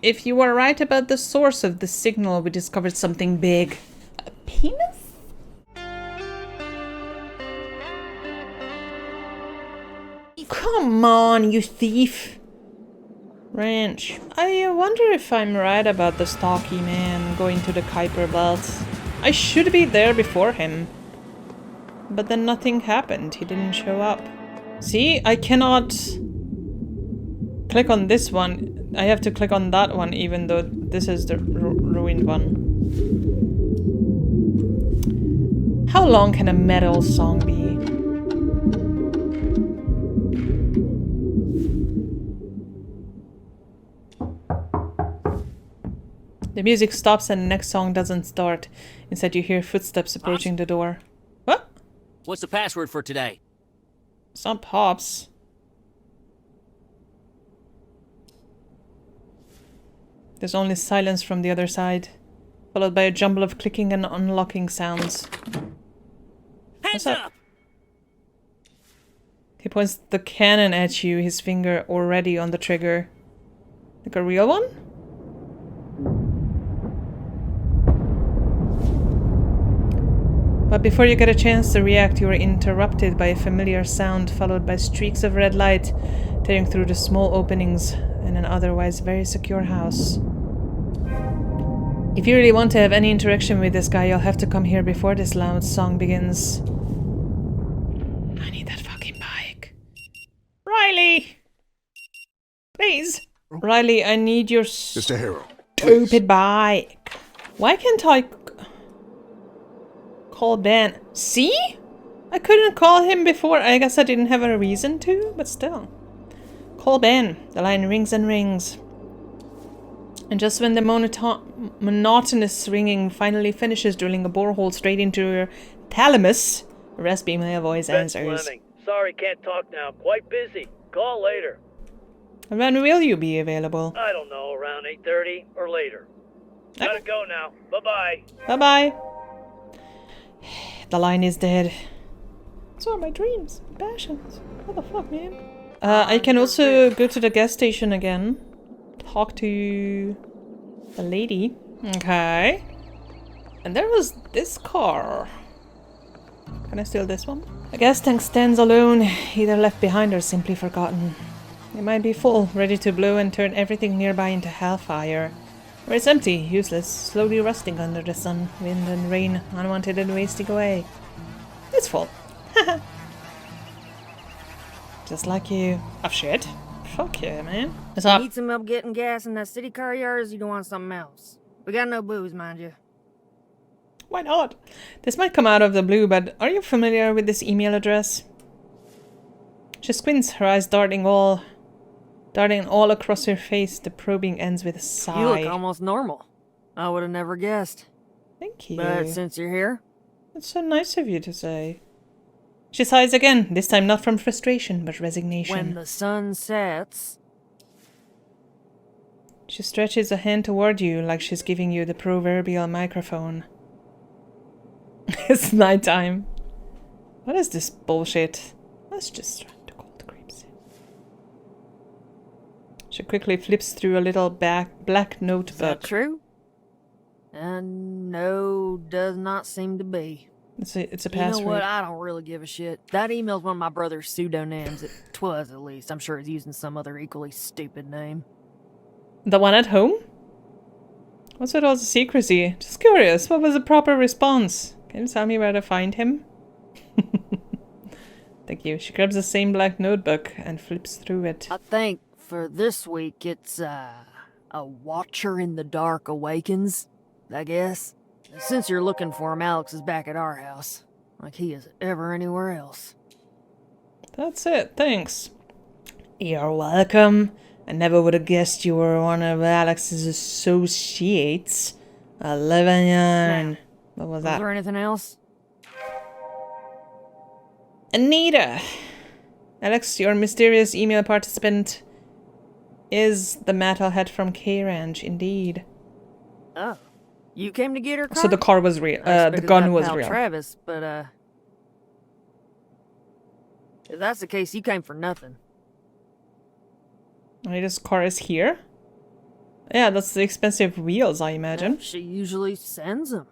if you were right about the source of the signal, we discovered something big. A penis? Come on, you thief. Ranch. I wonder if I'm right about the stocky man going to the Kuiper Belt. I should be there before him. But then nothing happened. He didn't show up. See, I cannot click on this one. I have to click on that one, even though this is the ruined one. How long can a metal song be? The music stops and the next song doesn't start. Instead, you hear footsteps approaching the door. What? What's the password for today? It's not Pops. There's only silence from the other side, followed by a jumble of clicking and unlocking sounds. Hands up! He points the cannon at you, his finger already on the trigger. Like a real one? But before you get a chance to react, you are interrupted by a familiar sound, followed by streaks of red light tearing through the small openings in an otherwise very secure house. If you really want to have any interaction with this guy, you'll have to come here before this loud song begins. I need that fucking bike. Riley! Please! Riley, I need your Mr. Harrow, stupid bike. Why can't I call Ben? See? I couldn't call him before. I guess I didn't have a reason to, but still. Call Ben. The line rings and rings. And just when the monotonous ringing finally finishes, drilling a borehole straight into your thalamus, a raspy male voice answers. Fleming. Sorry, can't talk now. Quite busy. Call later. And when will you be available? I don't know, around 8:30 or later. Gotta go now. Bye-bye. Bye-bye. The line is dead. So are my dreams, my passions. What the fuck, man? I can also go to the gas station again. Talk to the lady. Okay. And there was this car. Can I steal this one? A gas tank stands alone, either left behind or simply forgotten. It might be full, ready to blow and turn everything nearby into hellfire. Or it's empty, useless, slowly rusting under the sun, wind and rain, unwanted and wasting away. It's full. Just like you. Oh shit. Fuck yeah, man. What's up? Need some help getting gas in that city car yard, or you don't want something else? We got no booze, mind you. Why not? This might come out of the blue, but are you familiar with this email address? She squints, her eyes darting all across her face. The probing ends with a sigh. You look almost normal. I would have never guessed. Thank you. But since you're here... That's so nice of you to say. She sighs again, this time not from frustration, but resignation. When the sun sets... She stretches a hand toward you like she's giving you the proverbial microphone. It's nighttime. What is this bullshit? Let's just try to call the creeps. She quickly flips through a little black notebook. Is that true? No, does not seem to be. It's a password. You know what? I don't really give a shit. That email's one of my brother's pseudonyms. It was, at least. I'm sure he's using some other equally stupid name. The one at home? What's with all the secrecy? Just curious, what was the proper response? Can you tell me where to find him? Thank you. She grabs the same black notebook and flips through it. I think for this week it's, a Watcher in the Dark Awakens, I guess. Since you're looking for him, Alex is back at our house. Like he is ever anywhere else. That's it, thanks. You're welcome. I never would have guessed you were one of Alex's associates. 11 yarn. What was that? Was there anything else? Anita! Alex, your mysterious email participant is the metalhead from K-Ranch, indeed. Oh. You came to get her car? So the car was real. The gun was real. Travis, but, if that's the case, you came for nothing. Anita's car is here? Yeah, that's the expensive wheels, I imagine. She usually sends them.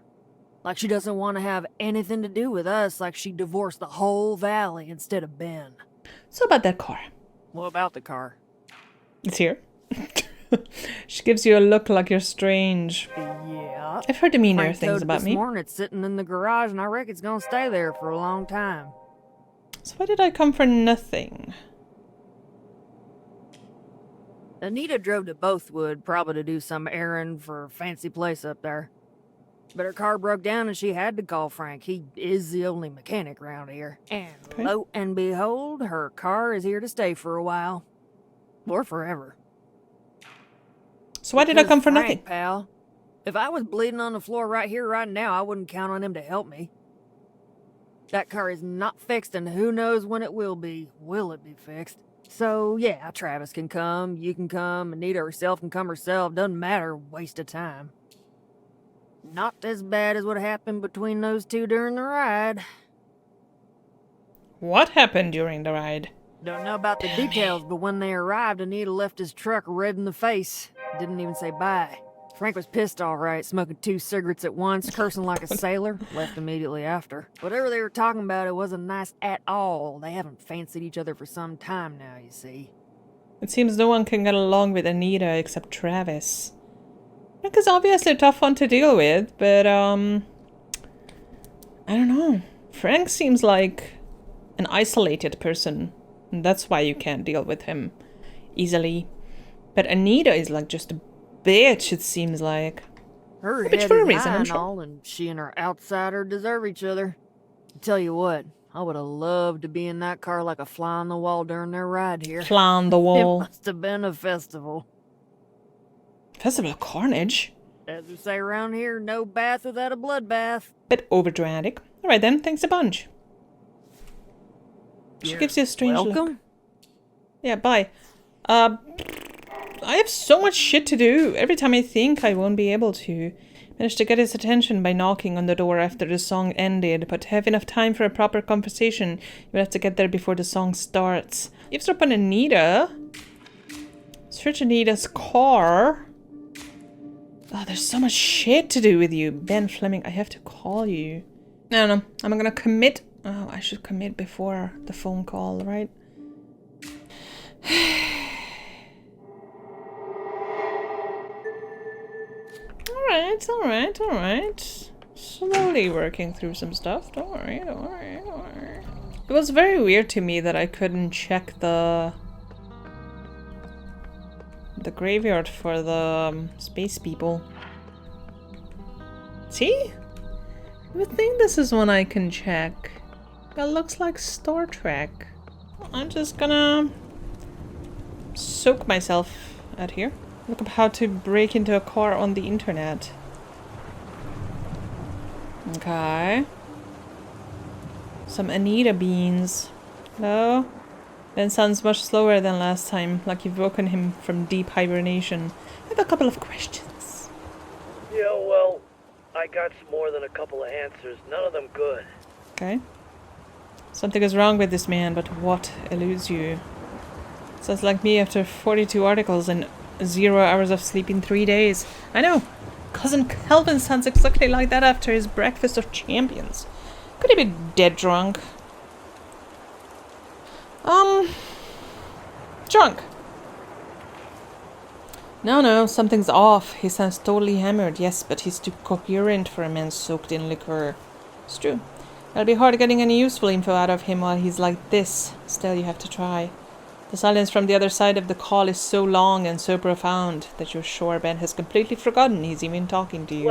Like she doesn't want to have anything to do with us, like she divorced the whole valley instead of Ben. So about that car. What about the car? It's here. She gives you a look like you're strange. Yeah. I've heard the meaner Frank things told about this me. morning it's sitting in the garage, and I reckon it's gonna stay there for a long time. So why did I come for nothing? Anita drove to Bothwood, probably to do some errand for a fancy place up there. But her car broke down and she had to call Frank. He is the only mechanic around here. And Okay. lo and behold, her car is here to stay for a while. Or forever. So why did I Because come for Frank, nothing? pal, if I was bleeding on the floor right here, right now, I wouldn't count on him to help me. That car is not fixed, and who knows when it will be. Will it be fixed? So, yeah, Travis can come, you can come, Anita herself can come herself. Doesn't matter, waste of time. Not as bad as what happened between those two during the ride. What happened during the ride? Don't know about the details, but when they arrived, Anita left his truck red in the face. Didn't even say bye. Frank was pissed all right, smoking 2 cigarettes at once, cursing like a sailor, left immediately after. Whatever they were talking about, it wasn't nice at all. They haven't fancied each other for some time now, you see. It seems no one can get along with Anita except Travis. Because obviously a tough one to deal with, but I don't know. Frank seems like an isolated person. And that's why you can't deal with him easily. But Anita is like just a bitch, it seems like. Her A bitch head for a is reason, high I'm and sure. all, and she and her outsider deserve each other. Tell you what, I would have loved to be in that car like a fly on the wall during their ride here. Fly on the It wall. must have been a festival. Festival of Carnage. As we say around here, no bath without a bloodbath. Bit overdramatic. Alright then, thanks a bunch. She You're gives you a strange look. welcome. Yeah, bye. I have so much shit to do. Every time I think I won't be able to. Managed to get his attention by knocking on the door after the song ended, but to have enough time for a proper conversation, you will have to get there before the song starts. Eavesdrop on Anita. Search Anita's car. Oh, there's so much shit to do with you. Ben Fleming, I have to call you. No, I'm gonna commit. Oh, I should commit before the phone call, right? Alright. Slowly working through some stuff. Don't worry. It was very weird to me that I couldn't check the graveyard for the space people. See? I would think this is one I can check. That looks like Star Trek. I'm just gonna soak myself out here. Look up how to break into a car on the internet. Okay. Some Anita beans. Hello? Ben sounds much slower than last time, like you've woken him from deep hibernation. I have a couple of questions. Yeah, well, I got more than a couple of answers. None of them good. Okay. Something is wrong with this man, but what eludes you? Sounds like me after 42 articles and 0 hours of sleep in 3 days. I know! Cousin Calvin sounds exactly like that after his breakfast of champions. Could he be dead drunk? Drunk. No, something's off. He sounds totally hammered, yes, but he's too coherent for a man soaked in liquor. It's true. It'll be hard getting any useful info out of him while he's like this. Still, you have to try. The silence from the other side of the call is so long and so profound that you're sure Ben has completely forgotten he's even talking to you.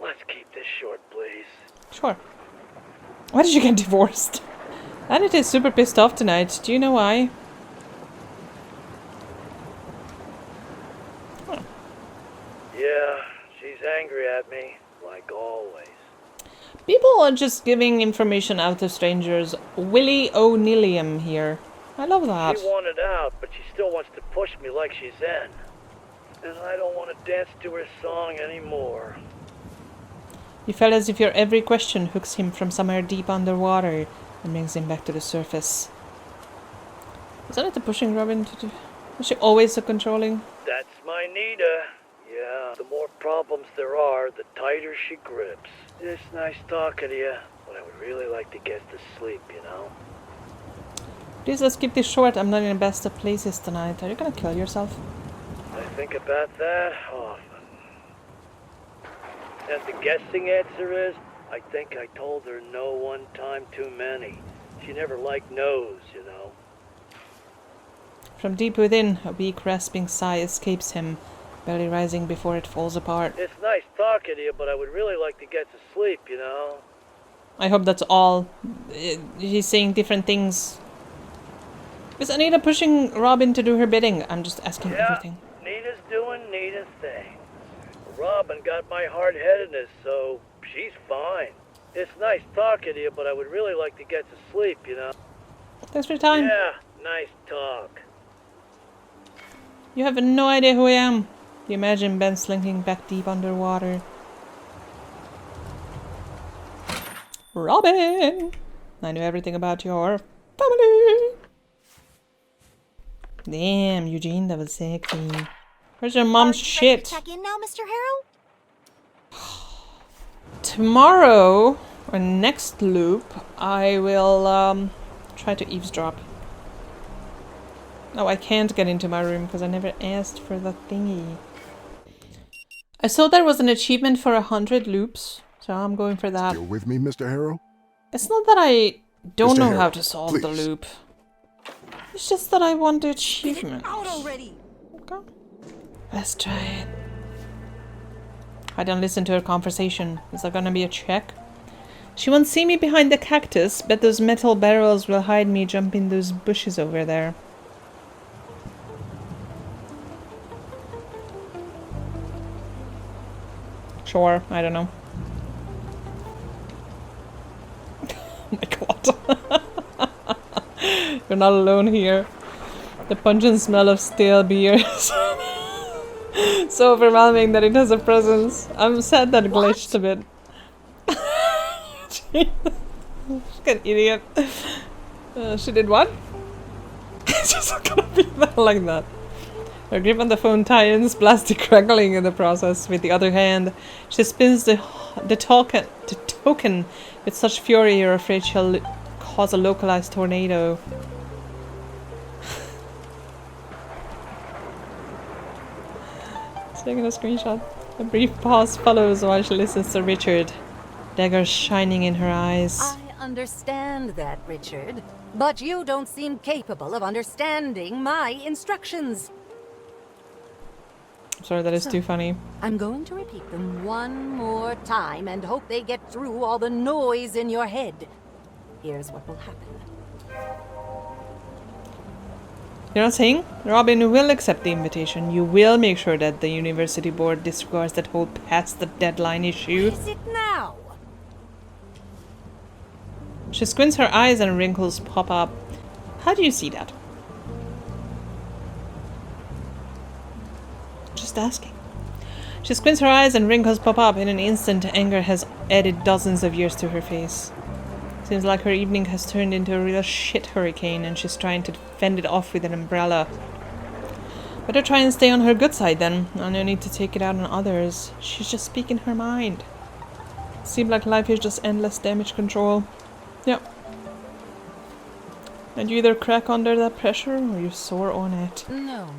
Let's keep this short, please. Sure. Why did you get divorced? Anita is super pissed off tonight. Do you know why? Huh. Yeah, she's angry at me, like always. People are just giving information out to strangers. Willie O'Nilliam here. I love that. She wanted out, but she still wants to push me like she's in. And I don't want to dance to her song anymore. You felt as if your every question hooks him from somewhere deep underwater and brings him back to the surface. Is Anita pushing Robin to do? Was she always so controlling? That's my Nita. The more problems there are, the tighter she grips. It's nice talking to you, but I would really like to get to sleep, you know? Please, let's keep this short. I'm not in the best of places tonight. Are you gonna kill yourself? I think about that often. And the guessing answer is, I think I told her no one time too many. She never liked no's, you know? From deep within, a weak, rasping sigh escapes him, barely rising before it falls apart. It's nice talking to you, but I would really like to get to sleep, you know? I hope that's all. He's saying different things. Is Anita pushing Robin to do her bidding? I'm just asking everything. Nita's doing Nita things. Robin got my hard-headedness, so she's fine. It's nice talking to you, but I would really like to get to sleep, you know? Thanks for your time. Yeah, nice talk. You have no idea who I am. You imagine Ben slinking back deep underwater. Robin! I know everything about your family. Damn, Eugene, that was sexy. Where's your mom's shit? Check in now, Mr. Harrow? Tomorrow, or next loop, I will try to eavesdrop. Oh, I can't get into my room because I never asked for the thingy. I saw there was an achievement for 100 loops, so I'm going for that. Still with me, Mr. Harrow? It's not that I don't Mr. know Harrow, how to solve the please. loop. It's just that I want the achievement. Out already! Okay. Let's try it. I don't listen to her conversation. Is there gonna be a check? She won't see me behind the cactus, but those metal barrels will hide me jumping those bushes over there. Sure, I don't know. Oh my god. You're not alone here. The pungent smell of stale beer is so overwhelming that it has a presence. I'm sad that glitched a bit. Fucking idiot. She did what? It's just not gonna be that like that. Her grip on the phone tightens, plastic crackling in the process. With the other hand, she spins the token with such fury you're afraid she'll cause a localized tornado. Taking a screenshot. A brief pause follows while she listens to Richard, daggers shining in her eyes. I understand that, Richard, but you don't seem capable of understanding my instructions. Sorry, that is too funny. I'm going to repeat them one more time and hope they get through all the noise in your head. Here's what will happen. You're not saying? Robin will accept the invitation. You will make sure that the university board disregards that whole past the deadline issue. Is it now? She squints her eyes and wrinkles pop up. How do you see that? Just asking. She squints her eyes and wrinkles pop up. In an instant, anger has added dozens of years to her face. Seems like her evening has turned into a real shit hurricane and she's trying to fend it off with an umbrella. Better try and stay on her good side then. No need to take it out on others. She's just speaking her mind. Seems like life is just endless damage control. Yep. And you either crack under that pressure or you soar on it. No.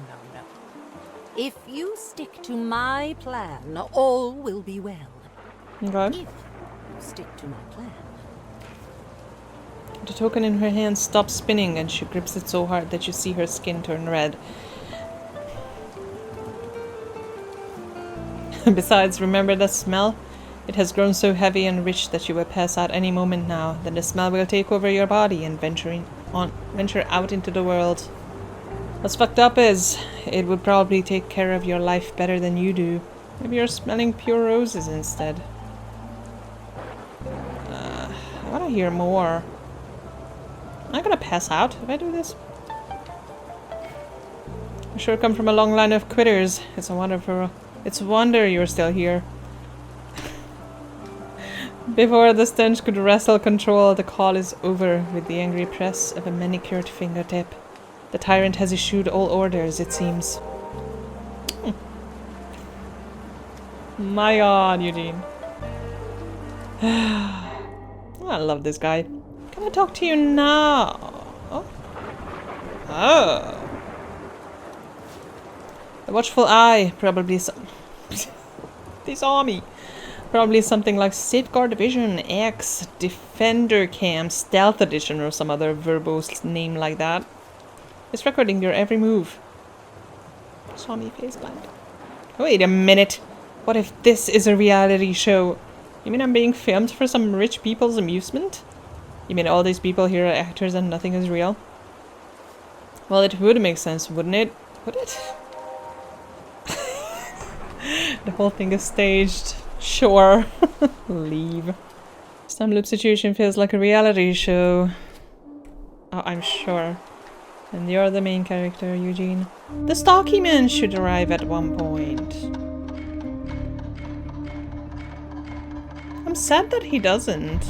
If you stick to my plan, all will be well. Okay. If you stick to my plan. The token in her hand stops spinning and she grips it so hard that you see her skin turn red. Besides, remember that smell? It has grown so heavy and rich that you will pass out any moment now. Then the smell will take over your body and venture out into the world. What's fucked up is, it would probably take care of your life better than you do. Maybe you're smelling pure roses instead. I want to hear more. Am I gonna pass out if I do this? I sure come from a long line of quitters. It's a wonder you're still here. Before the stench could wrestle control, the call is over with the angry press of a manicured fingertip. The tyrant has issued all orders, it seems. My god, Eugene. I love this guy. Can I talk to you now? Oh. Oh. The watchful eye, probably some. This army. Probably something like Safeguard Division X, Defender Camp, Stealth Edition, or some other verbose name like that. It's recording your every move. Saw me faceplant. Wait a minute. What if this is a reality show? You mean I'm being filmed for some rich people's amusement? You mean all these people here are actors and nothing is real? Well, it would make sense, wouldn't it? Would it? The whole thing is staged. Sure. Leave. This time loop situation feels like a reality show. Oh, I'm sure. And you're the main character, Eugene. The stocky man should arrive at one point. I'm sad that he doesn't.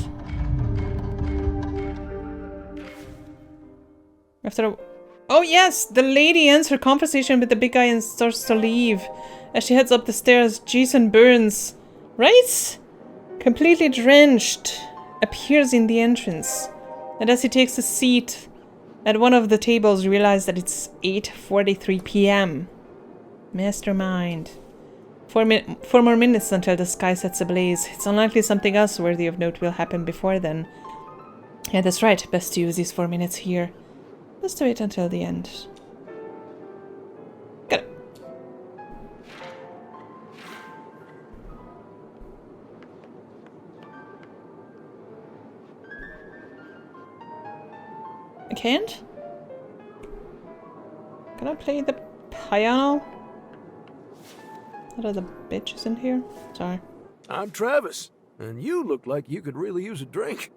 Oh yes! The lady ends her conversation with the big guy and starts to leave. As she heads up the stairs, Jason Burns, right? Completely drenched, appears in the entrance. And as he takes a seat at one of the tables, you realize that it's 8:43 p.m. Mastermind. 4 more minutes until the sky sets ablaze. It's unlikely something else worthy of note will happen before then. Yeah, that's right. Best to use these 4 minutes here. Best to wait until the end. Got it. I can't? Can I play the piano? What are the bitches in here? Sorry. I'm Travis, and you look like you could really use a drink.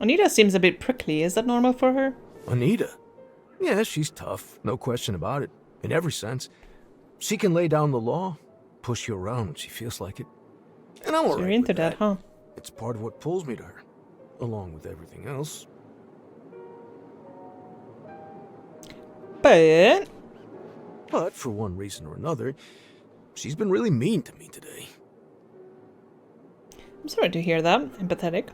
Anita seems a bit prickly. Is that normal for her? Anita? Yeah, she's tough, no question about it, in every sense. She can lay down the law, push you around when she feels like it. And I'm So alright you're into with that, huh? It's part of what pulls me to her, along with everything else. But for one reason or another, she's been really mean to me today. I'm sorry to hear that. Empathetic.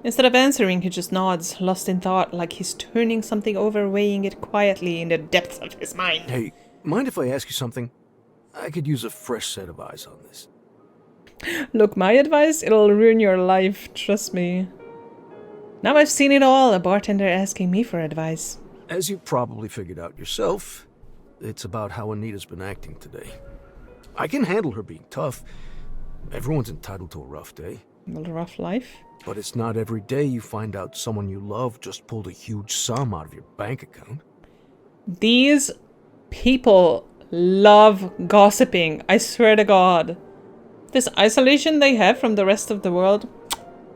Instead of answering, he just nods, lost in thought, like he's turning something over, weighing it quietly in the depths of his mind. Hey, mind if I ask you something? I could use a fresh set of eyes on this. Look, my advice, it'll ruin your life, trust me. Now I've seen it all, a bartender asking me for advice. As you probably figured out yourself, it's about how Anita's been acting today. I can handle her being tough. Everyone's entitled to a rough day. Well, a rough life. But it's not every day you find out someone you love just pulled a huge sum out of your bank account. These people love gossiping, I swear to God. This isolation they have from the rest of the world,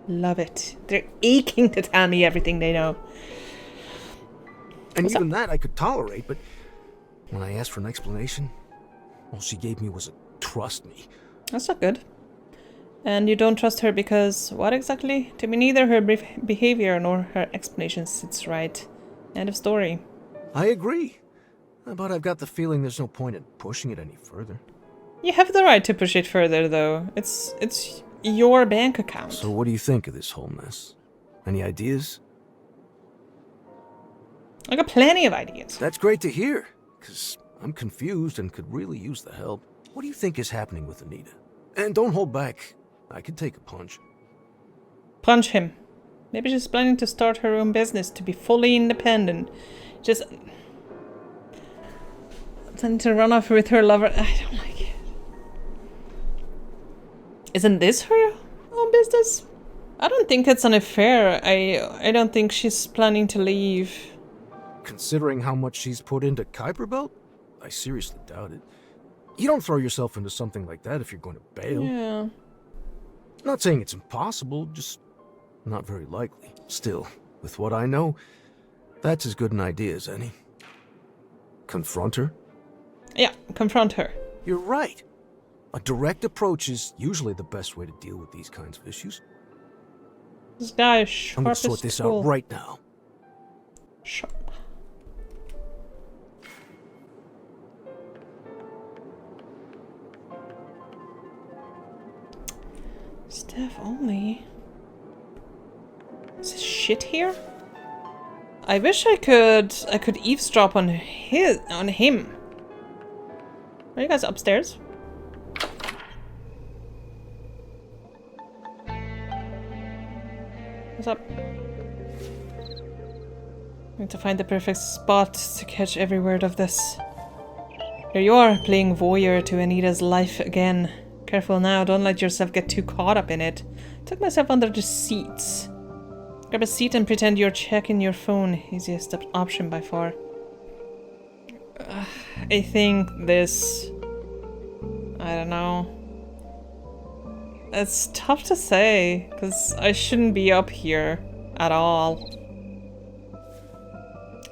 love it. They're aching to tell me everything they know. And even that I could tolerate, but when I asked for an explanation, all she gave me was a trust me. That's not good. And you don't trust her because what exactly? To me, neither her behavior nor her explanation sits right. End of story. I agree. But I've got the feeling there's no point in pushing it any further. You have the right to push it further, though. It's your bank account. So what do you think of this whole mess? Any ideas? I got plenty of ideas. That's great to hear, because I'm confused and could really use the help. What do you think is happening with Anita? And don't hold back. I could take a punch. Punch him. Maybe she's planning to start her own business to be fully independent. Just planning to run off with her lover. I don't like it. Isn't this her own business? I don't think it's unfair. I don't think she's planning to leave. Considering how much she's put into Kuiper Belt, I seriously doubt it. You don't throw yourself into something like that if you're going to bail. Yeah. Not saying it's impossible, just not very likely. Still, with what I know, that's as good an idea as any. Confront her? Yeah, confront her. You're right. A direct approach is usually the best way to deal with these kinds of issues. This guy is I'm sharp gonna as sort this tool. out right now. Sharp. Staff only. Is this shit here? I wish I could eavesdrop on him. Are you guys upstairs? What's up? I need to find the perfect spot to catch every word of this. Here you are, playing voyeur to Anita's life again. Careful now, don't let yourself get too caught up in it. Tuck myself under the seats. Grab a seat and pretend you're checking your phone. Easiest option by far. I think this... I don't know. It's tough to say, because I shouldn't be up here at all.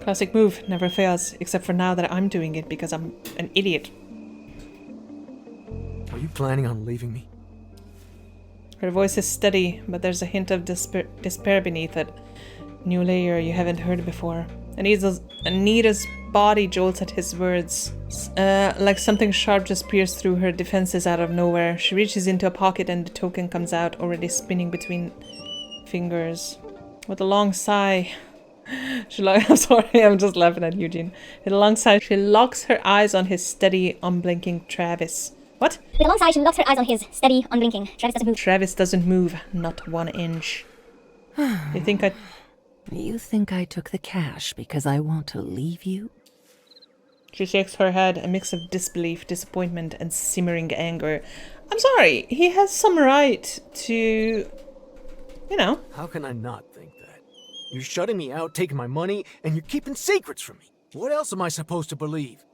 Classic move, never fails, except for now that I'm doing it because I'm an idiot. Are you planning on leaving me? Her voice is steady, but there's a hint of despair beneath it. New layer you haven't heard before. Anita's body jolts at his words. Like something sharp just pierced through her defenses out of nowhere. She reaches into a pocket and the token comes out, already spinning between fingers. With a long sigh, I'm sorry, I'm just laughing at Eugene. With a long sigh, she locks her eyes on his steady, unblinking Travis. What? With a long sigh, she locks her eyes on his, steady, unblinking. Travis doesn't move. Travis doesn't move, not 1 inch. You think I took the cash because I want to leave you? She shakes her head, a mix of disbelief, disappointment, and simmering anger. I'm sorry, he has some right to... you know. How can I not think that? You're shutting me out, taking my money, and you're keeping secrets from me. What else am I supposed to believe?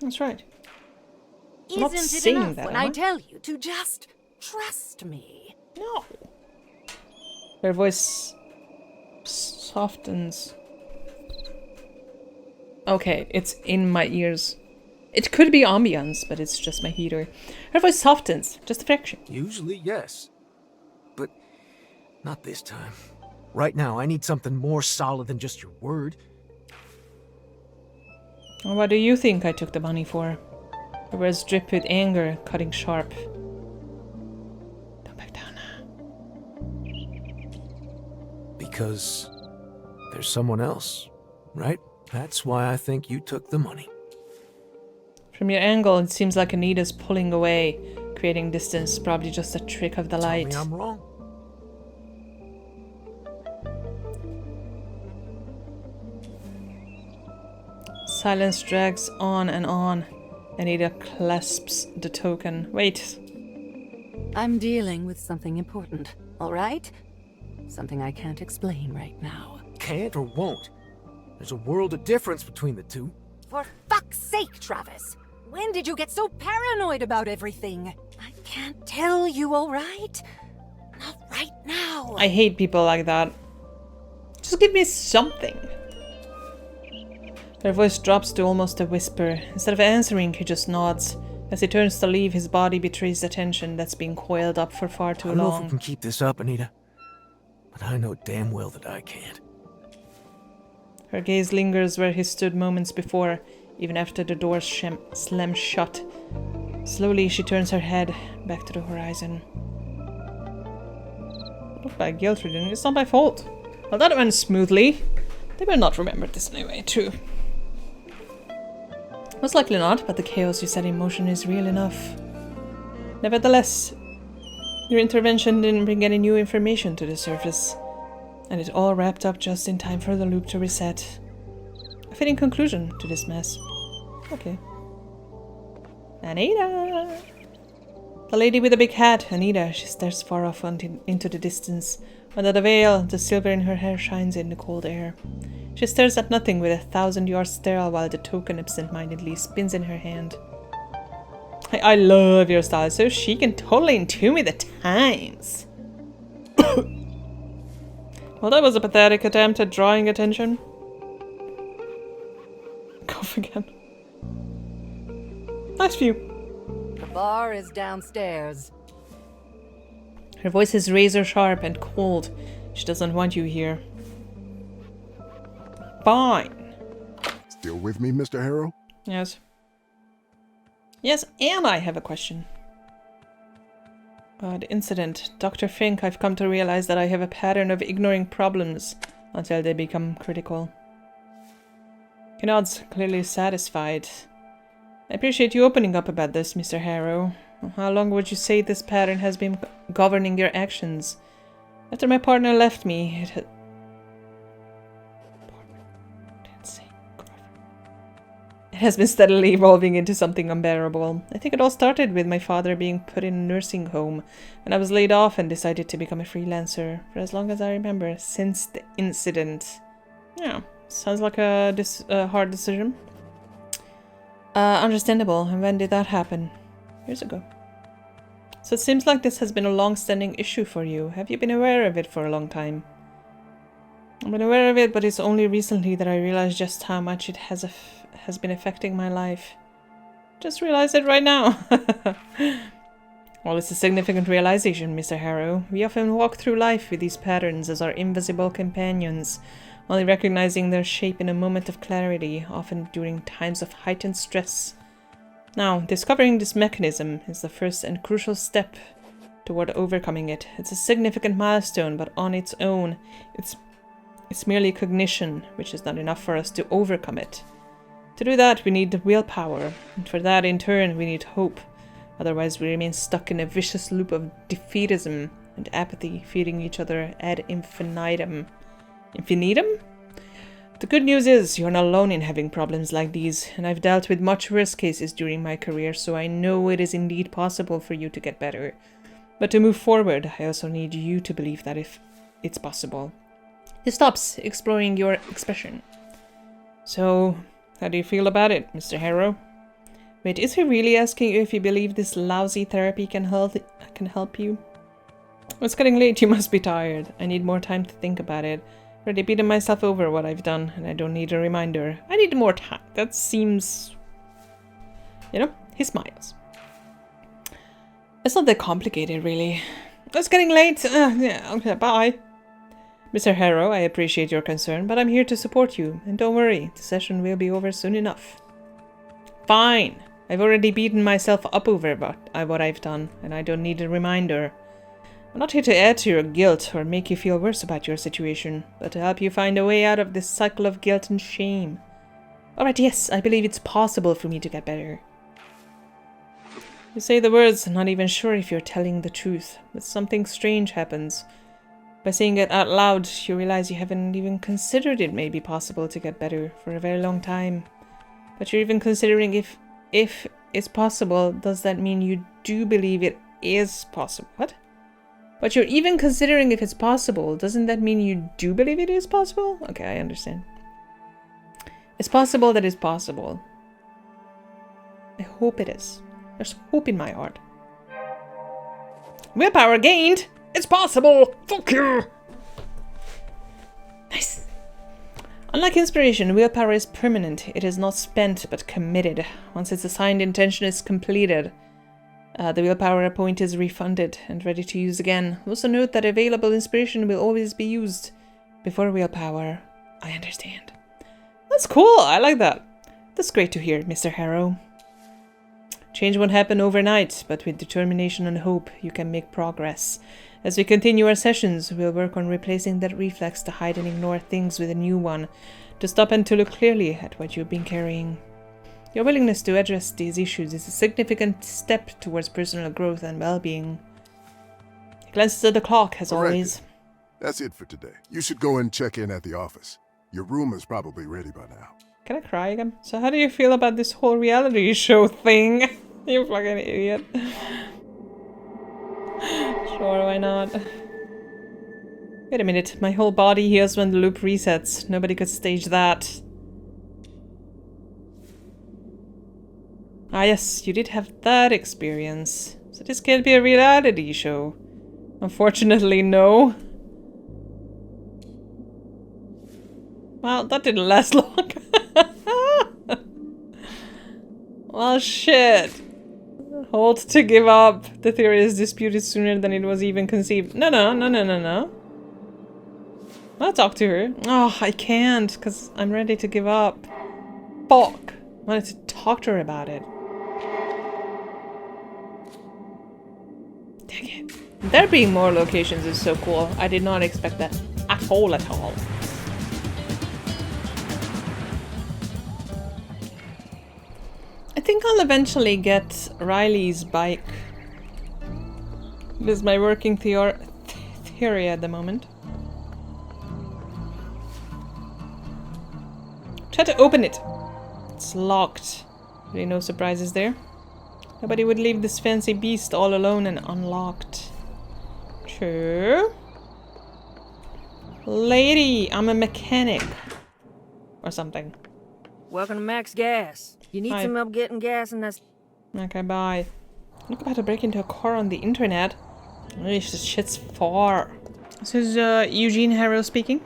That's right. I'm not Isn't it saying enough that, when am I I? tell you to just trust me? No. Her voice softens. Okay, it's in my ears. It could be ambience, but it's just my heater. Her voice softens, just a fraction. Usually, yes. But not this time. Right now, I need something more solid than just your word. What do you think I took the money for? Her words drip with anger, cutting sharp. Don't back down now. Because there's someone else, right? That's why I think you took the money. From your angle, it seems like Anita's pulling away, creating distance, probably just a trick of the light. Tell me I'm wrong. Silence drags on and on. Anita clasps the token. Wait. I'm dealing with something important, all right? Something I can't explain right now. Can't or won't. There's a world of difference between the two. For fuck's sake, Travis! When did you get so paranoid about everything? I can't tell you, all right? Not right now. I hate people like that. Just give me something. Her voice drops to almost a whisper. Instead of answering, he just nods. As he turns to leave, his body betrays the tension that's been coiled up for far too I don't know if long. we can keep this up, Anita. But I know damn well that I can't. Her gaze lingers where he stood moments before, even after the door slammed shut. Slowly, she turns her head back to the horizon. Not by guilt-ridden, it's not my fault. Well, that went smoothly. They will not remember this anyway, true. Most likely not, but the chaos you set in motion is real enough. Nevertheless, your intervention didn't bring any new information to the surface, and it all wrapped up just in time for the loop to reset. A fitting conclusion to this mess. Okay. Anita! The lady with the big hat, Anita. She stares far off into the distance. Under the veil, the silver in her hair shines in the cold air. She stares at nothing with a 1,000-yard stare while the token absent-mindedly spins in her hand. I love your style, so she can totally intune with the times. Well, that was a pathetic attempt at drawing attention. Cough again. Nice view. The bar is downstairs. Her voice is razor sharp and cold. She doesn't want you here. Fine. Still with me, Mr. Harrow? Yes. Yes, and I have a question. The incident. Dr. Fink, I've come to realize that I have a pattern of ignoring problems until they become critical. Kennard's clearly satisfied. I appreciate you opening up about this, Mr. Harrow. How long would you say this pattern has been governing your actions? After my partner left me, it has been steadily evolving into something unbearable. I think it all started with my father being put in a nursing home, and I was laid off and decided to become a freelancer, for as long as I remember, since the incident. Yeah, sounds like a hard decision. Understandable. And when did that happen? Years ago. So it seems like this has been a long-standing issue for you. Have you been aware of it for a long time? I've been aware of it, but it's only recently that I realized just how much it has been affecting my life. Just realized it right now. Well, it's a significant realization, Mr. Harrow. We often walk through life with these patterns as our invisible companions, only recognizing their shape in a moment of clarity, often during times of heightened stress. Now, discovering this mechanism is the first and crucial step toward overcoming it. It's a significant milestone, but on its own, it's merely cognition, which is not enough for us to overcome it. To do that, we need the willpower, and for that, in turn, we need hope. Otherwise, we remain stuck in a vicious loop of defeatism and apathy, feeding each other ad infinitum. Infinitum? The good news is, you're not alone in having problems like these, and I've dealt with much worse cases during my career, so I know it is indeed possible for you to get better. But to move forward, I also need you to believe that if it's possible. He stops, exploring your expression. So, how do you feel about it, Mr. Harrow? Wait, is he really asking you if you believe this lousy therapy can help you? It's getting late, you must be tired. I need more time to think about it. I've already beaten myself over what I've done, and I don't need a reminder. I need more time. That seems... You know, he smiles. It's not that complicated, really. It's getting late. Yeah, okay, bye. Mr. Harrow, I appreciate your concern, but I'm here to support you. And don't worry, the session will be over soon enough. Fine. I've already beaten myself up over what I've done, and I don't need a reminder. I'm not here to add to your guilt or make you feel worse about your situation, but to help you find a way out of this cycle of guilt and shame. Alright, yes, I believe it's possible for me to get better. You say the words, not even sure if you're telling the truth, but something strange happens. By saying it out loud, you realize you haven't even considered it may be possible to get better for a very long time. But you're even considering if it's possible, does that mean you do believe it is possible? What? But you're even considering if it's possible, doesn't that mean you do believe it is possible? Okay, I understand. It's possible that it's possible. I hope it is. There's hope in my heart. Willpower gained! It's possible! Fuck you! Nice. Unlike inspiration, willpower is permanent. It is not spent, but committed. Once its assigned intention is completed, the willpower point is refunded and ready to use again. Also note that available inspiration will always be used before willpower. I understand. That's cool. I like that. That's great to hear, Mr. Harrow. Change won't happen overnight, but with determination and hope, you can make progress. As we continue our sessions, we'll work on replacing that reflex to hide and ignore things with a new one, to stop and to look clearly at what you've been carrying. Your willingness to address these issues is a significant step towards personal growth and well-being. He glances at the clock, as always. That's it for today. You should go and check in at the office. Your room is probably ready by now. Can I cry again? So how do you feel about this whole reality show thing? You fucking idiot. Sure, why not? Wait a minute, my whole body heals when the loop resets. Nobody could stage that. Ah yes, you did have that experience. So this can't be a reality show. Unfortunately, no. Well, that didn't last long. Well, shit. Hold to give up. The theory is disputed sooner than it was even conceived. No. I'll talk to her. Oh, I can't, because I'm ready to give up. Fuck. I wanted to talk to her about it. Dang it. There being more locations is so cool. I did not expect that at all, at all. I think I'll eventually get Riley's bike. It is my working theory at the moment. Try to open it. It's locked. Really no surprises there. Nobody would leave this fancy beast all alone and unlocked. True. Lady, I'm a mechanic. Or something. Welcome to Max Gas. You need Hi. some help getting gas in this. Okay, bye. Look about to break into a car on the internet. This shit's far. This is Eugene Harrow speaking.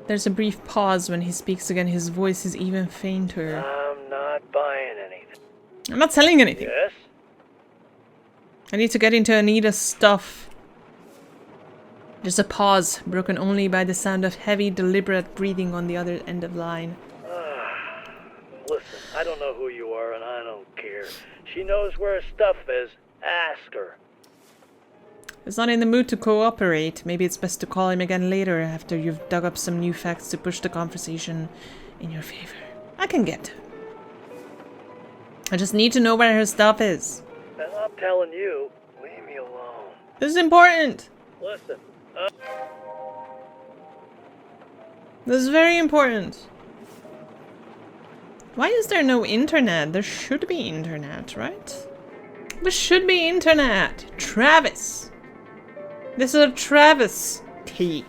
There's a brief pause when he speaks again. His voice is even fainter. I'm not buying anything. I'm not selling anything. Yes? I need to get into Anita's stuff. Just a pause, broken only by the sound of heavy, deliberate breathing on the other end of the line. Listen, I don't know who you are and I don't care. She knows where her stuff is. Ask her. He's not in the mood to cooperate. Maybe it's best to call him again later after you've dug up some new facts to push the conversation in your favor. I can get to it. I just need to know where her stuff is. And I'm telling you, leave me alone. This is important. Listen, This is very important. Why is there no internet? There should be internet, right? There should be internet. Travis. This is a Travis key.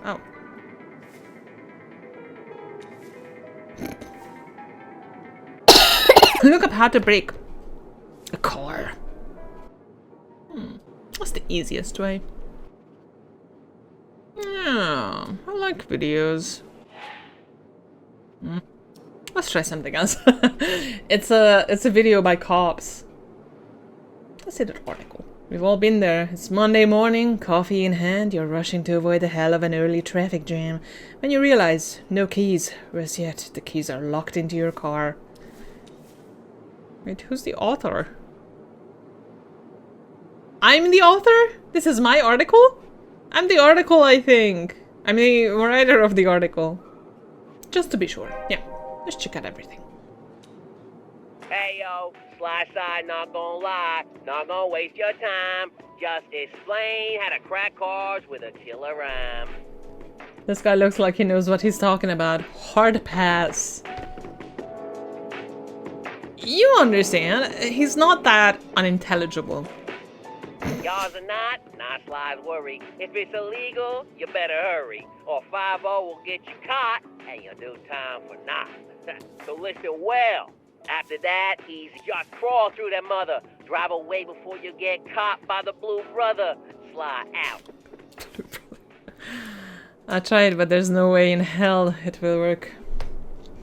Oh. Look up how to break a car. What's the easiest way? Yeah, I like videos. Let's try something else. It's a video by cops. Let's see the article. We've all been there. It's Monday morning, coffee in hand, you're rushing to avoid the hell of an early traffic jam. When you realize, no keys, whereas yet the keys are locked into your car. Wait, who's the author? I'm the author? This is my article? I'm the article, I think. I'm the writer of the article. Just to be sure. Yeah, let's check out everything. Hey yo, sly side, not gonna lie, not gonna waste your time. Just explain how to crack cars with a killer rhyme. This guy looks like he knows what he's talking about. Hard pass. You understand, he's not that unintelligible. Y'all's are not Sly's worry. If it's illegal, you better hurry, or 5-0 will get you caught, and you'll do time for not. So listen well. After that, easy. Just crawl through that mother. Drive away before you get caught by the blue brother. Sly out. I tried, but there's no way in hell it will work.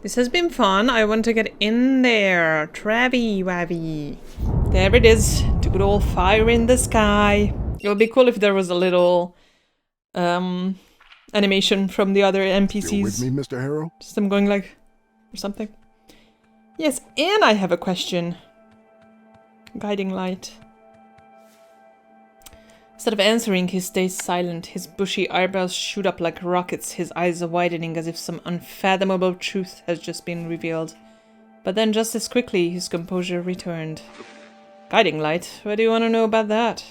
This has been fun. I want to get in there. Travy wavy. There it is. The good old fire in the sky. It would be cool if there was a little animation from the other NPCs. You with me, Mr. Harrow? Just them going like, or something. Yes, and I have a question. Guiding light. Instead of answering, he stays silent. His bushy eyebrows shoot up like rockets, his eyes are widening as if some unfathomable truth has just been revealed. But then just as quickly, his composure returned. Guiding light? What do you want to know about that?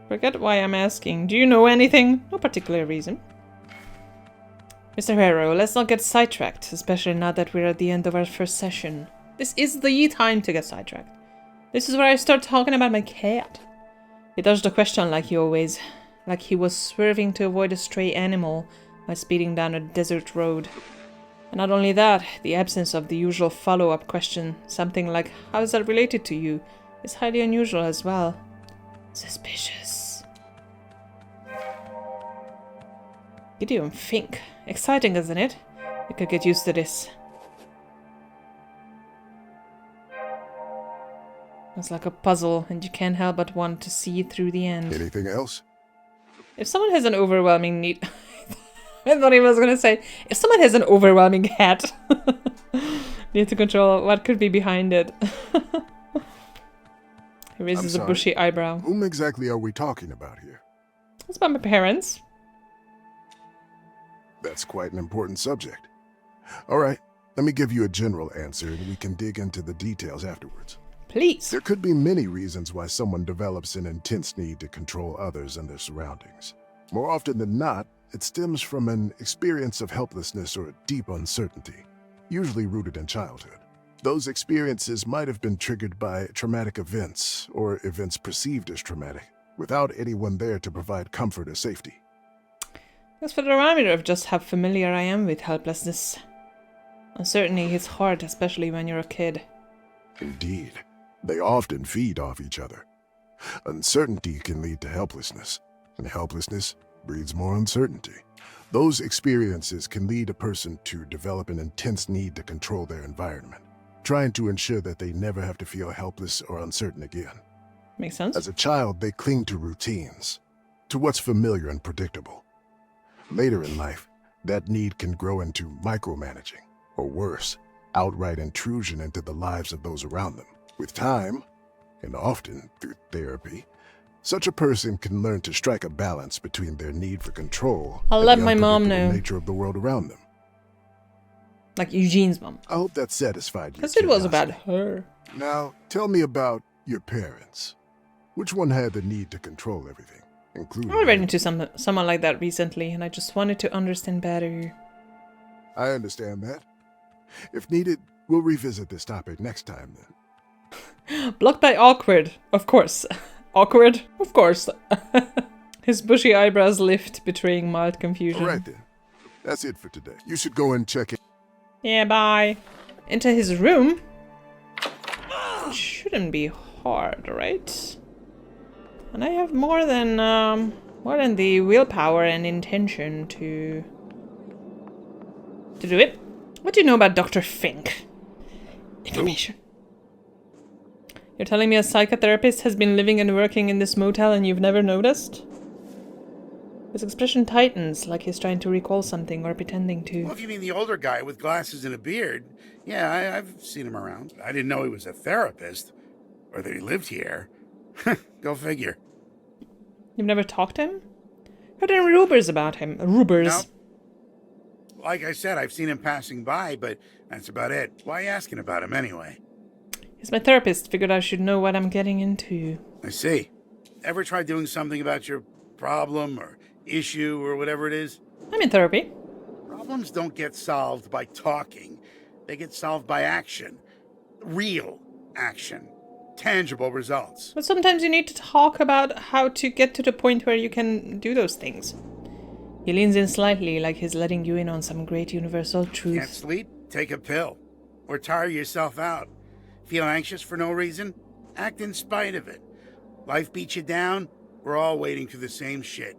Forget why I'm asking. Do you know anything? No particular reason. Mr. Harrow, let's not get sidetracked, especially now that we're at the end of our first session. This is the time to get sidetracked. This is where I start talking about my cat. He dodged the question like he always, like he was swerving to avoid a stray animal by speeding down a desert road. And not only that, the absence of the usual follow-up question, something like, how is that related to you, is highly unusual as well. Suspicious. Gideon Fink. Exciting, isn't it? You could get used to this. It's like a puzzle, and you can't help but want to see through the end. Anything else? If someone has an overwhelming need... I thought he was gonna say, if someone has an overwhelming hat. Need to control what could be behind it. He raises a sorry. bushy eyebrow. Whom exactly are we talking about here? It's about my parents. That's quite an important subject. All right, let me give you a general answer and we can dig into the details afterwards. Please. There could be many reasons why someone develops an intense need to control others and their surroundings. More often than not, it stems from an experience of helplessness or deep uncertainty, usually rooted in childhood. Those experiences might have been triggered by traumatic events or events perceived as traumatic, without anyone there to provide comfort or safety. That's for the reminder of just how familiar I am with helplessness. Uncertainty hits hard, especially when you're a kid. Indeed, they often feed off each other. Uncertainty can lead to helplessness, and helplessness breeds more uncertainty. Those experiences can lead a person to develop an intense need to control their environment, trying to ensure that they never have to feel helpless or uncertain again. Makes sense. As a child, they cling to routines, to what's familiar and predictable. Later in life, that need can grow into micromanaging, or worse, outright intrusion into the lives of those around them. With time, and often through therapy, such a person can learn to strike a balance between their need for control I'll and let the my mom unpredictable know. nature of the world around them. Like Eugene's mom. I hope that satisfied you. Because it was about her. Now, tell me about your parents. Which one had the need to control everything, including... I ran into someone like that recently, and I just wanted to understand better. I understand that. If needed, we'll revisit this topic next time, then. Blocked by awkward, of course. Awkward, of course. His bushy eyebrows lift, betraying mild confusion. All right, then. That's it for today. You should go and check in. Yeah, bye. Enter his room. It shouldn't be hard, right? And I have more than the willpower and intention to do it. What do you know about Dr. Fink? Information. You're telling me a psychotherapist has been living and working in this motel and you've never noticed? His expression tightens, like he's trying to recall something or pretending to. Well, if you mean the older guy with glasses and a beard, yeah, I've seen him around. I didn't know he was a therapist, or that he lived here. Go figure. You've never talked to him? Heard any rumors about him? Rumors? No. Like I said, I've seen him passing by, but that's about it. Why are you asking about him anyway? He's my therapist. Figured I should know what I'm getting into. I see. Ever try doing something about your problem or issue or whatever it is? I'm in therapy. Problems don't get solved by talking. They get solved by action. Real action. Tangible results. But sometimes you need to talk about how to get to the point where you can do those things. He leans in slightly, like he's letting you in on some great universal truth. Can't sleep? Take a pill. Or tire yourself out. Feel anxious for no reason? Act in spite of it. Life beats you down? We're all waiting for the same shit.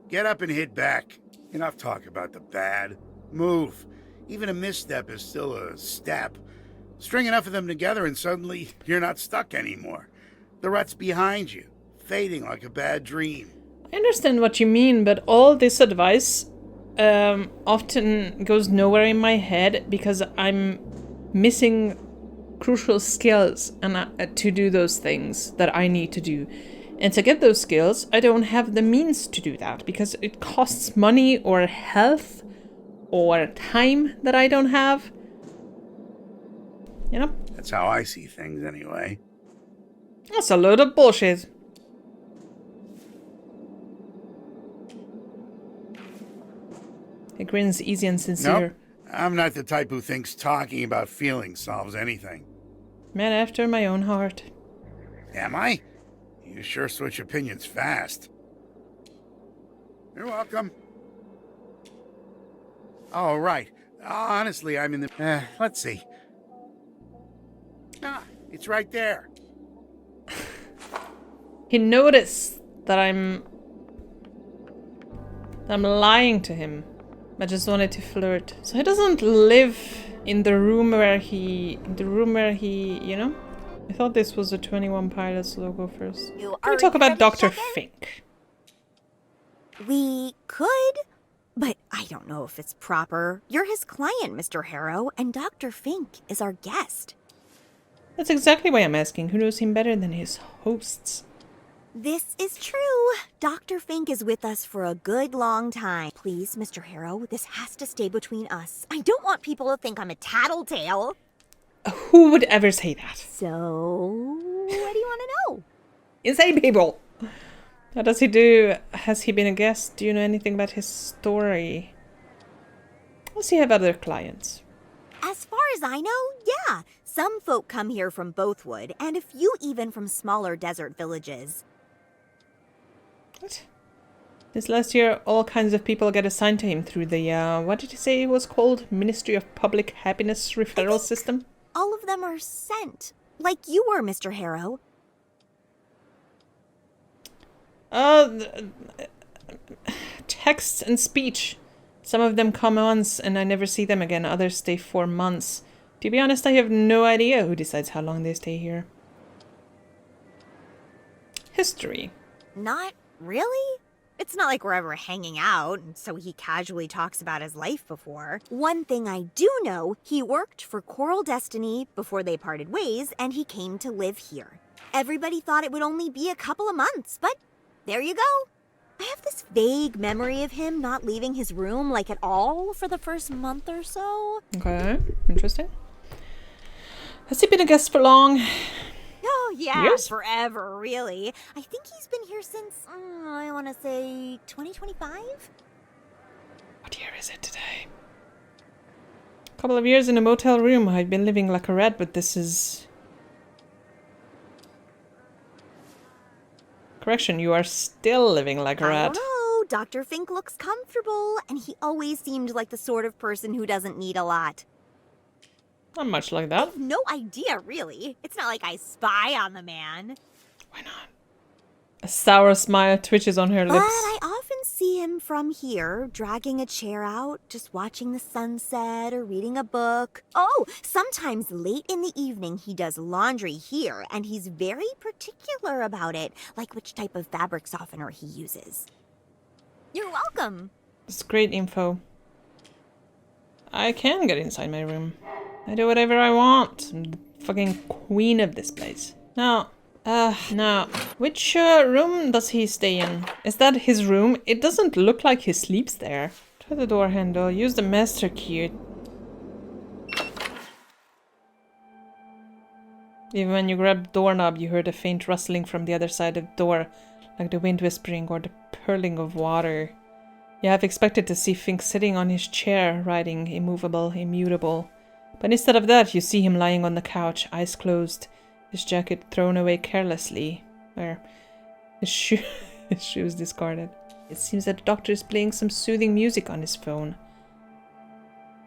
Get up and hit back. Enough talk about the bad. Move. Even a misstep is still a step. String enough of them together and suddenly you're not stuck anymore. The rut's behind you, fading like a bad dream. I understand what you mean, but all this advice often goes nowhere in my head because I'm missing crucial skills and to do those things that I need to do. And to get those skills, I don't have the means to do that because it costs money or health or time that I don't have. You know? That's how I see things anyway. That's a load of bullshit. He grins easy and sincere. Nope. I'm not the type who thinks talking about feelings solves anything. Man after my own heart. Am I? You sure switch opinions fast. You're welcome. Oh, right. Honestly, I'm in the... let's see. Ah, it's right there. He noticed that I'm lying to him. I just wanted to flirt. So he doesn't live in the room where he... you know? I thought this was a 21 Pilots logo first. Can we talk about Dr. Fink? We could, But I don't know if it's proper. You're his client, Mr. Harrow, and Dr. Fink is our guest. That's exactly why I'm asking. Who knows him better than his hosts? This is true. Dr. Fink is with us for a good long time. Please, Mr. Harrow, this has to stay between us. I don't want people to think I'm a tattletale. Who would ever say that? So, what do you want to know? Insane people! What does he do? Has he been a guest? Do you know anything about his story? Does he have other clients? As far as I know, yeah. Some folk come here from Bothwood, and a few even from smaller desert villages. What? This last year, all kinds of people get assigned to him through the, what did he say it was called? Ministry of Public Happiness referral system? All of them are sent. Like you were, Mr. Harrow. Text and speech. Some of them come once and I never see them again. Others stay 4 months. To be honest, I have no idea who decides how long they stay here. History. Not really. It's not like we're ever hanging out, and so he casually talks about his life before. One thing I do know, he worked for Coral Destiny before they parted ways, and he came to live here. Everybody thought it would only be a couple of months, but there you go. I have this vague memory of him not leaving his room, like, at all for the first month or so. Okay, interesting. Has he been a guest for long? Oh, yeah, Years? forever, really. I think he's been here since, I want to say, 2025? What year is it today? A couple of years in a motel room. I've been living like a rat, but this is... Correction, you are still living like a rat. I don't know. Dr. Fink looks comfortable, and he always seemed like the sort of person who doesn't need a lot. Not much like I that. have no idea, really. It's not like I spy on the man. Why not? A sour smile twitches on her But lips. I often see him from here, dragging a chair out, just watching the sunset or reading a book. Oh, sometimes late in the evening he does laundry here, and he's very particular about it, like which type of fabric softener he uses. You're welcome. It's great info. I can get inside my room. I do whatever I want. I'm the fucking queen of this place. Now, which room does he stay in? Is that his room? It doesn't look like he sleeps there. Try the door handle. Use the master key. Even when you grab the doorknob, you heard a faint rustling from the other side of the door, like the wind whispering or the purling of water. You have expected to see Fink sitting on his chair, writing, immovable, immutable. But instead of that, you see him lying on the couch, eyes closed, his jacket thrown away carelessly, or his shoes discarded. It seems that the doctor is playing some soothing music on his phone.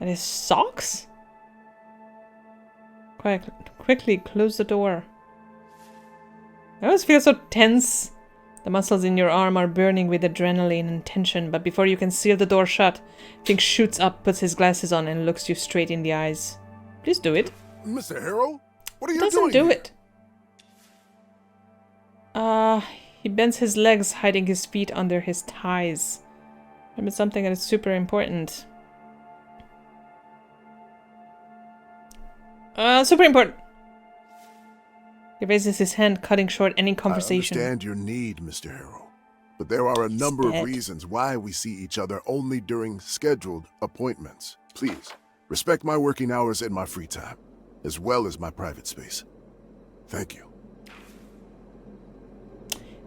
And his socks? Quickly close the door. I always feel so tense. The muscles in your arm are burning with adrenaline and tension, but before you can seal the door shut, Fink shoots up, puts his glasses on, and looks you straight in the eyes. Please do it. Mr. Harrow? What are you Doesn't doing? do it. He bends his legs, hiding his feet under his thighs. Remember something that is super important. Super important. He raises his hand, cutting short any conversation. I understand your need, Mr. Harrow. But there are a number dead. of reasons why we see each other only during scheduled appointments. Please, respect my working hours and my free time, as well as my private space. Thank you.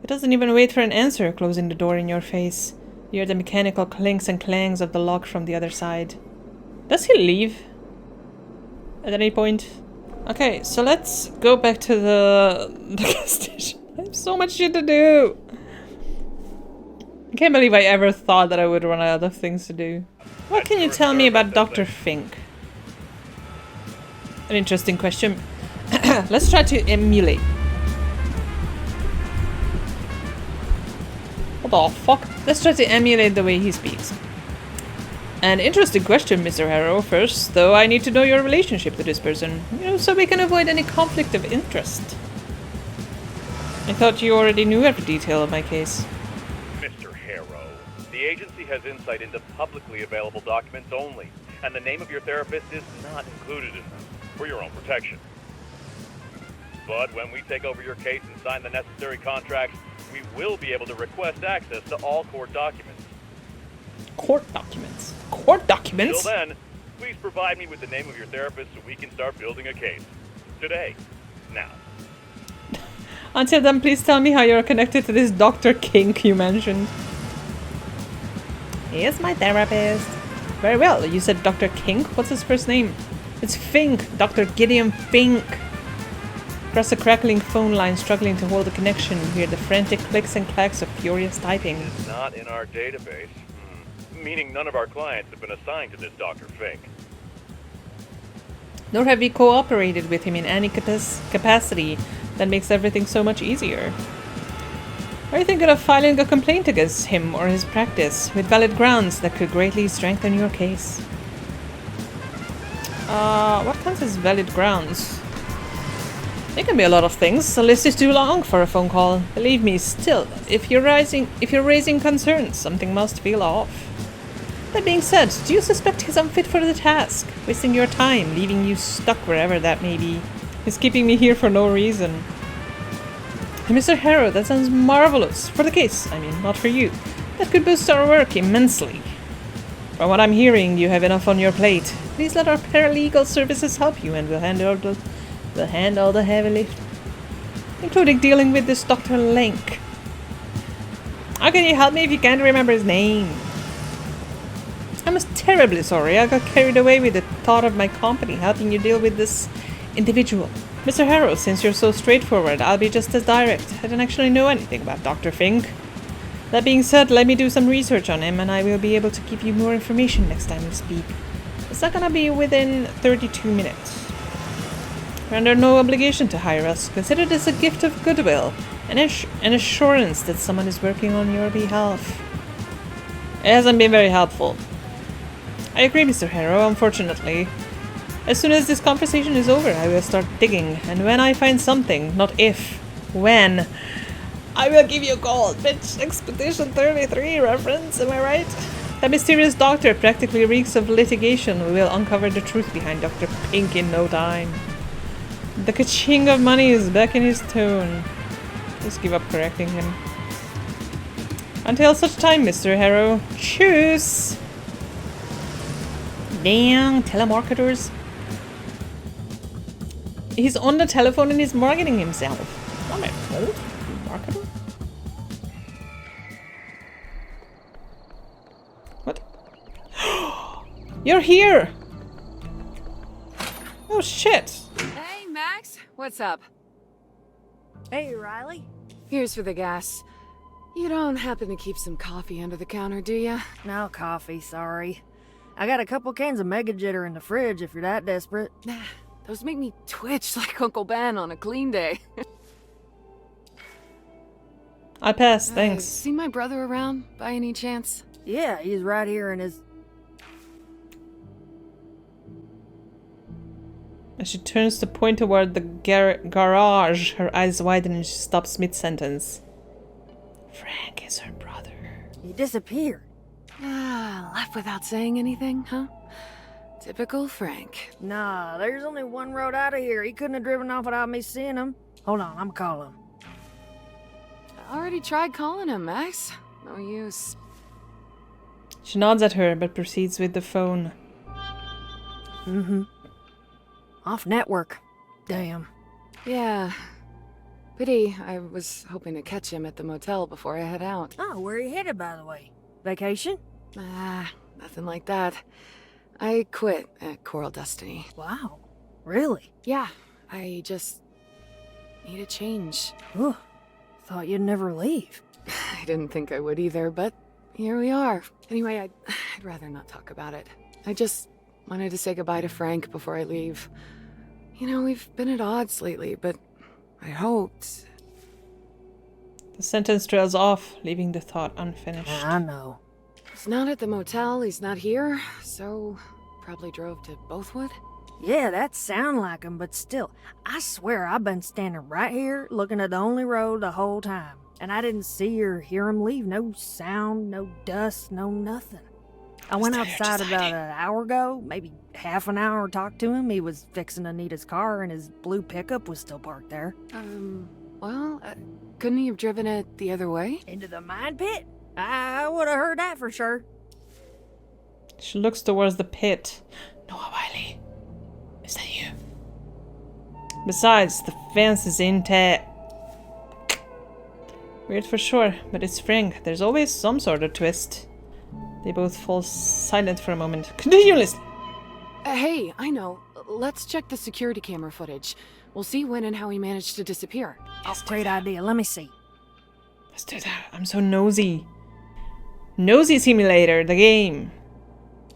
It doesn't even wait for an answer, closing the door in your face. You hear the mechanical clinks and clangs of the lock from the other side. Does he leave? At any point? Okay, so let's go back to the gas station. I have so much shit to do. I can't believe I ever thought that I would run out of things to do. What can you tell me about Dr. Fink? An interesting question. Let's try to emulate. What the fuck? Let's try to emulate the way he speaks. An interesting question, Mr. Harrow. First, though, I need to know your relationship to this person, so we can avoid any conflict of interest. I thought you already knew every detail of my case. Mr. Harrow, The agency has insight into publicly available documents only, and the name of your therapist is not included in them, for your own protection. But when we take over your case and sign the necessary contracts, we will be able to request access to all court documents. Court documents? Court documents? Until then, please provide me with the name of your therapist so we can start building a case. Today. Now. Until then, please tell me how you're connected to this Dr. Kink you mentioned. He is my therapist. Very well, you said Dr. Kink? What's his first name? It's Fink, Dr. Gideon Fink. Across the crackling phone line, struggling to hold a connection, you hear the frantic clicks and clacks of furious typing. It's not in our database. Meaning none of our clients have been assigned to this Dr. Fink. Nor have we cooperated with him in any capacity. That makes everything so much easier. Are you thinking of filing a complaint against him or his practice, with valid grounds that could greatly strengthen your case? What counts as valid grounds? It can be a lot of things. The list is too long for a phone call. Believe me, still, if you're raising concerns, something must feel off. That being said, do you suspect he's unfit for the task? Wasting your time, leaving you stuck wherever that may be. He's keeping me here for no reason. Mr. Harrow, that sounds marvelous. For the case, I mean, not for you. That could boost our work immensely. From what I'm hearing, you have enough on your plate. Please let our paralegal services help you and we'll handle the heavy lift. Including dealing with this Dr. Link. How can you help me if you can't remember his name? I'm terribly sorry. I got carried away with the thought of my company helping you deal with this individual. Mr. Harrow, since you're so straightforward, I'll be just as direct. I don't actually know anything about Dr. Fink. That being said, let me do some research on him and I will be able to give you more information next time we speak. It's not gonna be within 32 minutes. We're under no obligation to hire us. Consider this a gift of goodwill, an assurance that someone is working on your behalf. It hasn't been very helpful. I agree, Mr. Harrow, unfortunately. As soon as this conversation is over, I will start digging, and when I find something, not if, when, I will give you a call. Bitch, Expedition 33 reference, am I right? That mysterious doctor practically reeks of litigation. We will uncover the truth behind Dr. Pink in no time. The ka-ching of money is back in his tone. Just give up correcting him. Until such time, Mr. Harrow. Tschüss! Damn, telemarketers. He's on the telephone and he's marketing himself. Not my fault. Marketer? What? You're here! Oh shit! Hey, Max. What's up? Hey, Riley. Here's for the gas. You don't happen to keep some coffee under the counter, do ya? No coffee, sorry. I got a couple cans of Mega Jitter in the fridge if you're that desperate. Those make me twitch like Uncle Ben on a clean day. I pass, thanks. See my brother around, by any chance? Yeah, he's right here in his... As she turns to point toward the garage, her eyes widen and she stops mid-sentence. Frank is her brother. He disappeared. Left without saying anything, huh? Typical Frank. Nah, there's only one road out of here. He couldn't have driven off without me seeing him. Hold on, I'm calling him. I already tried calling him, Max. No use. She nods at her, but proceeds with the phone. Mm-hmm. Off network. Damn. Yeah. Pity. I was hoping to catch him at the motel before I head out. Oh, where are you headed, by the way? Vacation? Nothing like that. I quit at Coral Destiny. Wow. Really? Yeah. I just need a change. Ugh. Thought you'd never leave. I didn't think I would either, but here we are. Anyway, I'd rather not talk about it. I just wanted to say goodbye to Frank before I leave. You know, we've been at odds lately, but I hoped... The sentence trails off, leaving the thought unfinished. I know. He's not at the motel, he's not here, so probably drove to Bothwood? Yeah, that sound like him, but still, I swear I've been standing right here looking at the only road the whole time. And I didn't see or hear him leave. No sound, no dust, no nothing. I went outside about an hour ago, maybe half an hour, talked to him. He was fixing to need his car, and his blue pickup was still parked there. Well, couldn't he have driven it the other way? Into the mine pit? I would have heard that for sure. She looks towards the pit. Noah Wiley. Is that you? Besides, the fence is intact. Weird for sure, but it's spring. There's always some sort of twist. They both fall silent for a moment. Continue listening. Hey, I know. Let's check the security camera footage. We'll see when and how he managed to disappear. Yes, great idea. Let me see. Let's do that. I'm so nosy. Nosy Simulator, the game.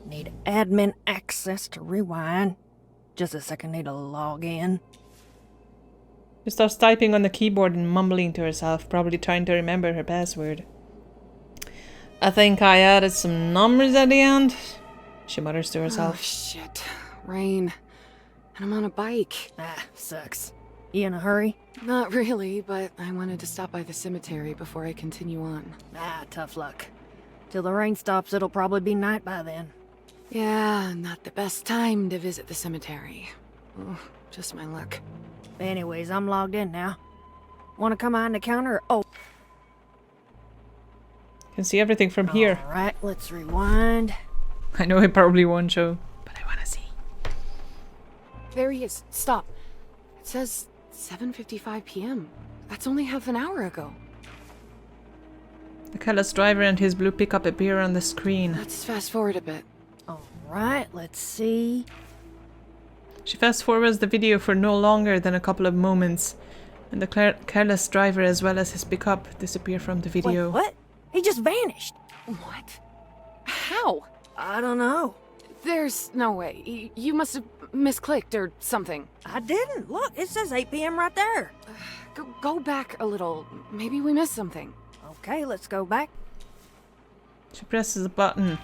Need admin access to rewind. Just a second, need to log in. She starts typing on the keyboard and mumbling to herself, probably trying to remember her password. I think I added some numbers at the end, she mutters to herself. Oh, shit. Rain. And I'm on a bike. Ah, sucks. You in a hurry? Not really, but I wanted to stop by the cemetery before I continue on. Ah, tough luck. Till the rain stops, it'll probably be night by then. Yeah, not the best time to visit the cemetery. Oh, just my luck. Anyways, I'm logged in now. Want to come behind the counter? Oh. Can see everything from here. Alright, let's rewind. I know it probably won't show, but I want to see. There he is. Stop. It says 7:55 p.m. That's only half an hour ago. The careless driver and his blue pickup appear on the screen. Let's fast forward a bit. Alright, let's see. She fast forwards the video for no longer than a couple of moments, and the careless driver as well as his pickup disappear from the video. Wait, what? He just vanished. What? How? I don't know. There's no way. You must have misclicked or something. I didn't. Look, it says 8 p.m. right there. Go back a little. Maybe we missed something. Okay, let's go back. She presses a button.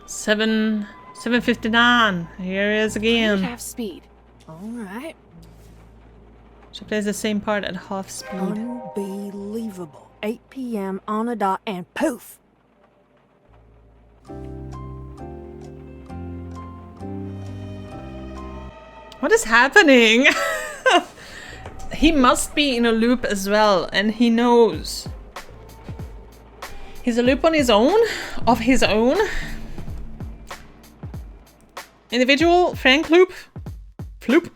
7:59. Here he is again. Half speed. Alright. She plays the same part at half speed. Unbelievable. 8 p.m. on a dot and poof! What is happening? He must be in a loop as well, and he knows. He's a loop on his own? Of his own? Individual? Frank loop? Floop?